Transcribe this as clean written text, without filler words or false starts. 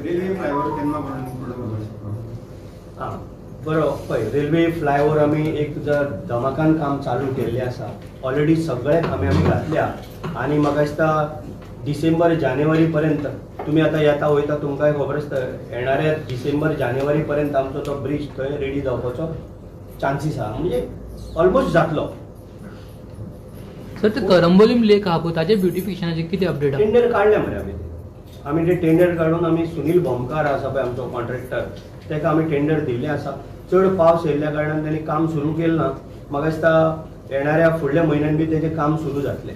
Railway flyover केन्ना म्हणून हां बरोबर पळय रेल्वे फ्लायओव्हर आमी एक जर धमाकान काम चालू केल्लें आसा. ऑलरेडी सगळे खांबे आमी घातल्या आनी म्हाका दिसता डिसेंबर जानेवारी पर्यंत तुमी आतां येता वयता तुमकांय खबर आसता येणाऱ्या डिसेंबर जानेवारी पर्यंत आमचो तो ब्रिज थंय रेडी जावपाचो चान्सीस आहा म्हणजे ऑलमोस्ट जातलो. सर ते करंबोलीम लेक आहा पळय ताचे ब्युटिफिकेशनाचे कितें अपडेट आहा? टेंडर काडलें मरे आमी ते टेंडर काडून आमी सुनील भोमकार आसा पळय आमचो कॉन्ट्रॅक्टर ताका आमी टेंडर दिल्लें आसा. चड पावस येयल्ल्या कारणान तांणी काम सुरू केलें ना. म्हाका दिसता येणाऱ्या फुडल्या म्हयन्यान बी तेजें काम सुरू जातलें.